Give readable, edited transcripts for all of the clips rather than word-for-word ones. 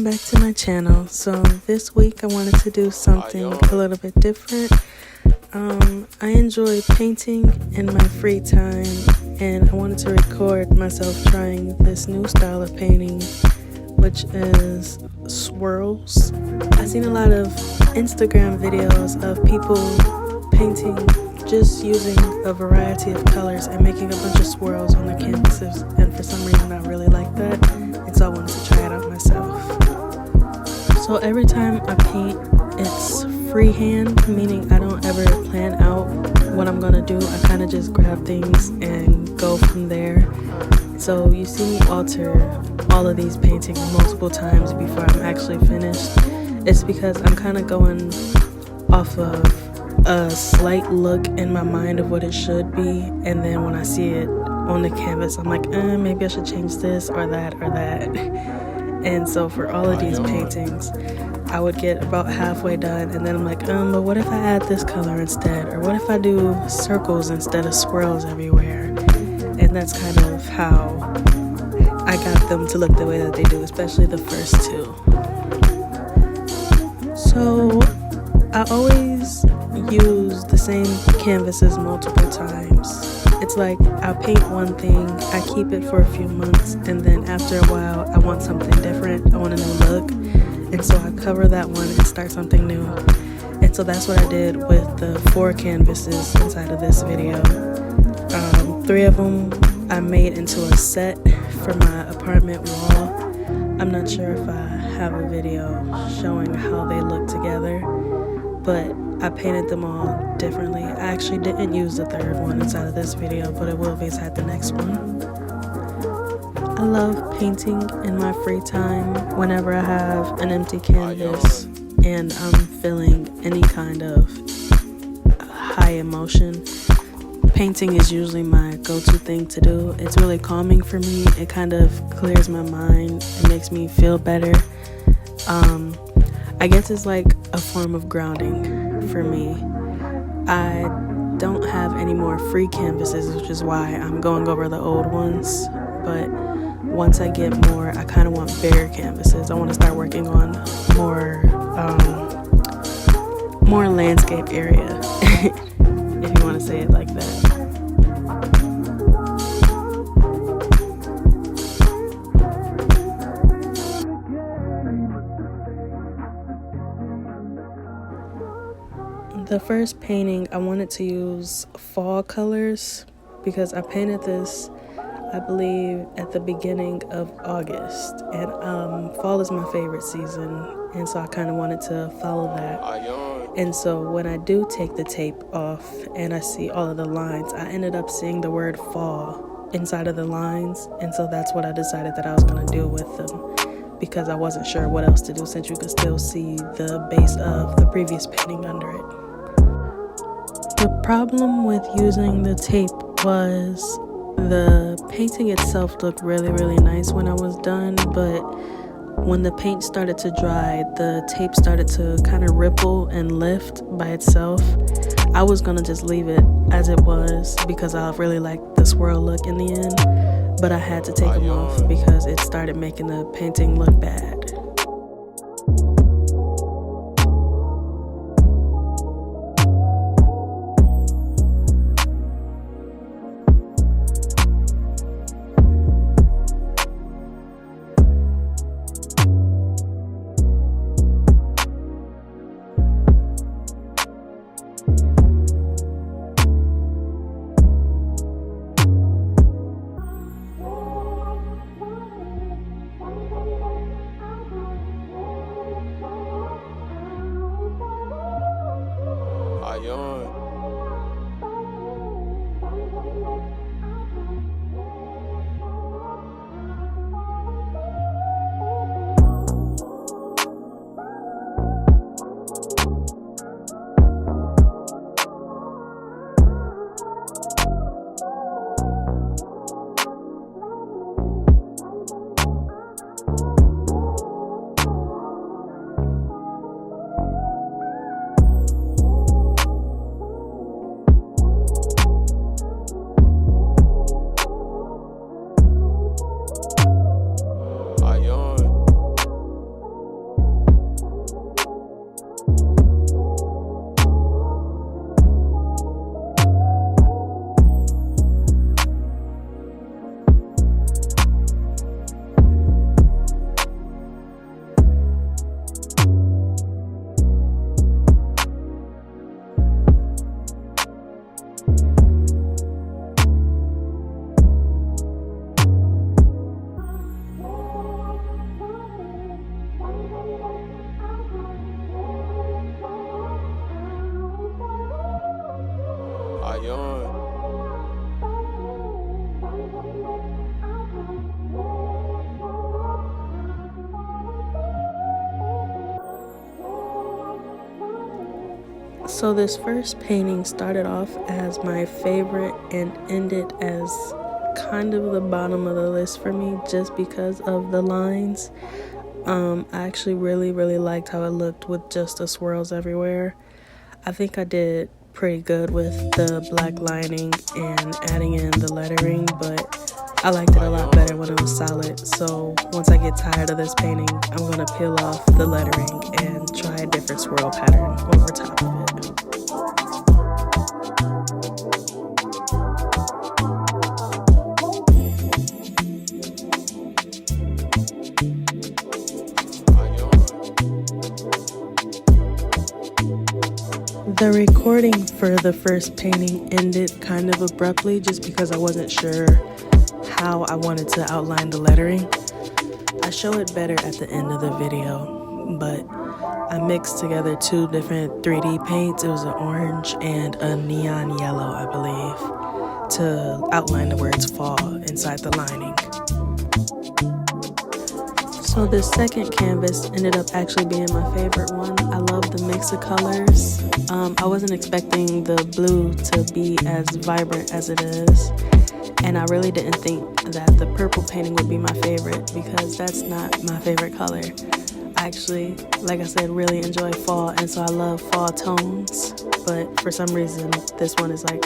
back to my channel. So this week I wanted to do something a little bit different. I enjoy painting in my free time, and I wanted to record myself trying this new style of painting, which is swirls. I've seen a lot of Instagram videos of people painting just using a variety of colors and making a bunch of swirls on their canvases, and for some reason I really like that, and so I wanted to try it out myself. So every time I paint, it's freehand, meaning I don't ever plan out what I'm gonna do. I kind of just grab things and go from there. So you see me alter all of these paintings multiple times before I'm actually finished. It's because I'm kind of going off of a slight look in my mind of what it should be, and then when I see it on the canvas, I'm like, maybe I should change this or that or that. And so for all of these paintings, I would get about halfway done, and then I'm like, but what if I add this color instead? Or what if I do circles instead of swirls everywhere? And that's kind of how I got them to look the way that they do, especially the first two. So I always use the same canvases multiple times. It's like I'll paint one thing, I keep it for a few months, and then after a while I want something different, I want a new look, and so I cover that one and start something new. And so that's what I did with the 4 canvases inside of this video. 3 of them I made into a set for my apartment wall. I'm not sure if I have a video showing how they look together, but I painted them all differently. I actually didn't use the 3rd one inside of this video, but it will be inside the next one. I love painting in my free time whenever I have an empty canvas and I'm feeling any kind of high emotion. Painting is usually my go-to thing to do. It's really calming for me. It kind of clears my mind. It makes me feel better. I guess it's like a form of grounding for me. I don't have any more free canvases, which is why I'm going over the old ones. But once I get more, I kind of want bigger canvases. I want to start working on more landscape area, if you want to say it like that. The first painting, I wanted to use fall colors because I painted this, I believe, at the beginning of August, and fall is my favorite season, and so I kind of wanted to follow that. And so when I do take the tape off and I see all of the lines, I ended up seeing the word fall inside of the lines, and so that's what I decided that I was going to do with them, because I wasn't sure what else to do since you could still see the base of the previous painting under it. The problem with using the tape was the painting itself looked really, really nice when I was done, but when the paint started to dry, the tape started to kind of ripple and lift by itself. I was gonna just leave it as it was because I really liked the swirl look in the end, but I had to take them off because it started making the painting look bad. So this first painting started off as my favorite and ended as kind of the bottom of the list for me just because of the lines. I actually really liked how it looked with just the swirls everywhere. I think I did pretty good with the black lining and adding in the lettering, but I liked it a lot better when it was solid. So once I get tired of this painting, I'm going to peel off the lettering and try a different swirl pattern over top of it. The recording for the first painting ended kind of abruptly just because I wasn't sure how I wanted to outline the lettering. I show it better at the end of the video, but I mixed together two different 3D paints. It was an orange and a neon yellow, I believe, to outline the words fall inside the lining. So this second canvas ended up actually being my favorite one. I love the mix of colors. I wasn't expecting the blue to be as vibrant as it is. And I really didn't think that the purple painting would be my favorite because that's not my favorite color. I actually, like I said, really enjoy fall, and so I love fall tones. But for some reason, this one is like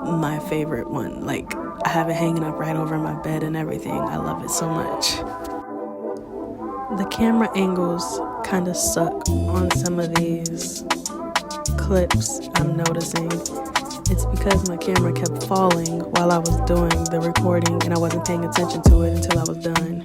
my favorite one. Like, I have it hanging up right over my bed and everything. I love it so much. The camera angles kind of suck on some of these clips, I'm noticing. It's because my camera kept falling while I was doing the recording and I wasn't paying attention to it until I was done.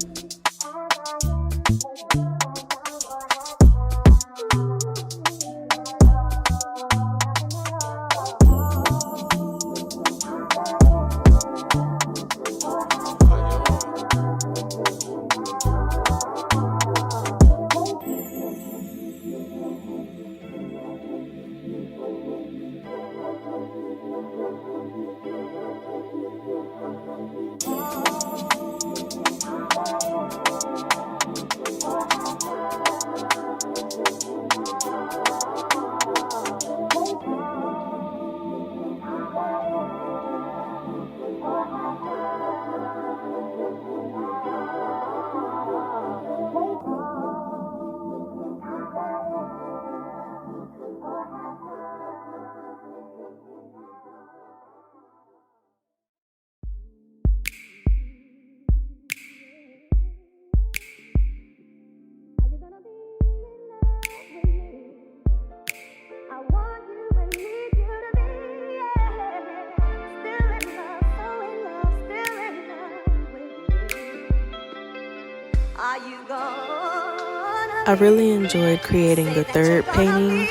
I really enjoyed creating the third painting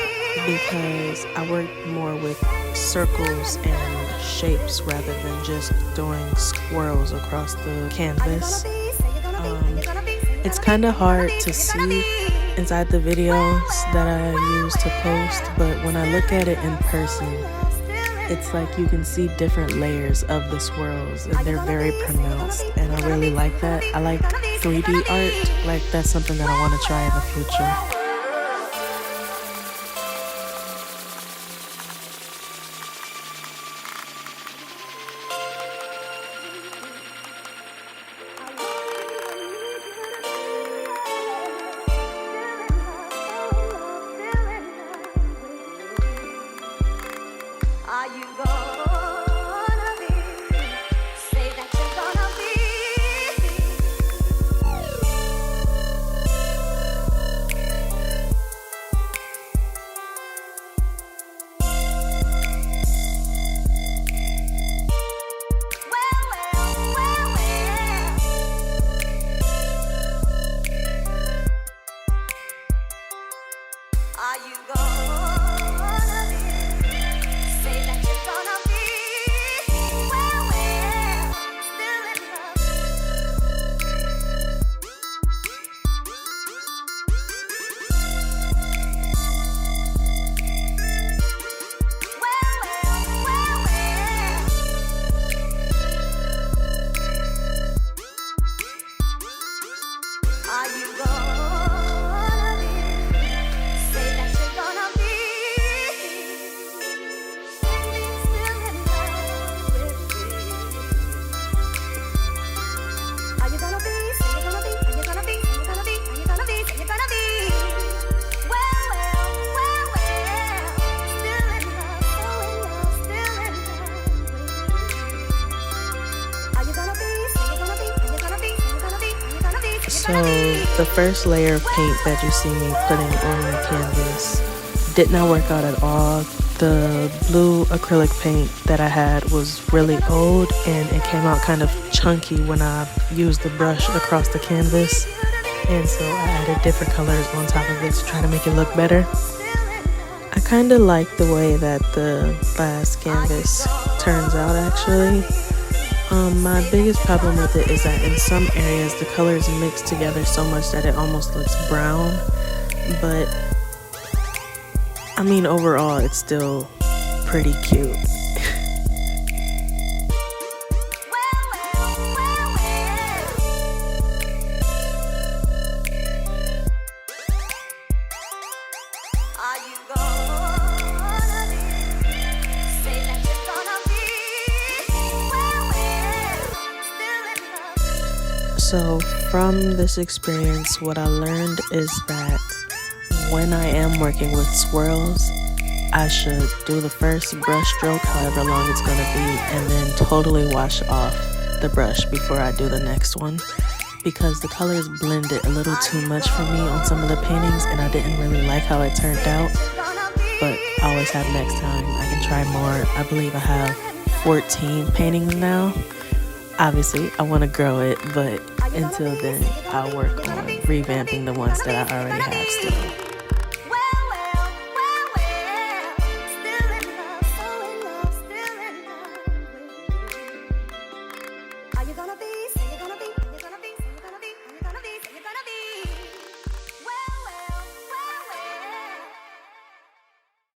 because I worked more with circles and shapes rather than just doing swirls across the canvas. It's kind of hard to see inside the videos that I use to post, but when I look at it in person, it's like you can see different layers of the swirls and they're very pronounced, and I really like that. I like 3D art, like that's something that I want to try in the future. So the first layer of paint that you see me putting on the canvas did not work out at all. The blue acrylic paint that I had was really old and it came out kind of chunky when I used the brush across the canvas. And so I added different colors on top of it to try to make it look better. I kind of like the way that the last canvas turns out actually. My biggest problem with it is that in some areas the colors mix together so much that it almost looks brown. But I mean, overall it's still pretty cute. So from this experience, what I learned is that when I am working with swirls, I should do the first brush stroke, however long it's going to be, and then totally wash off the brush before I do the next one, because the colors blended a little too much for me on some of the paintings and I didn't really like how it turned out. But I always have next time. I can try more. I believe I have 14 paintings now. Obviously, I want to grow it, but until then, I'll work on revamping the ones that I already have still. Are you gonna be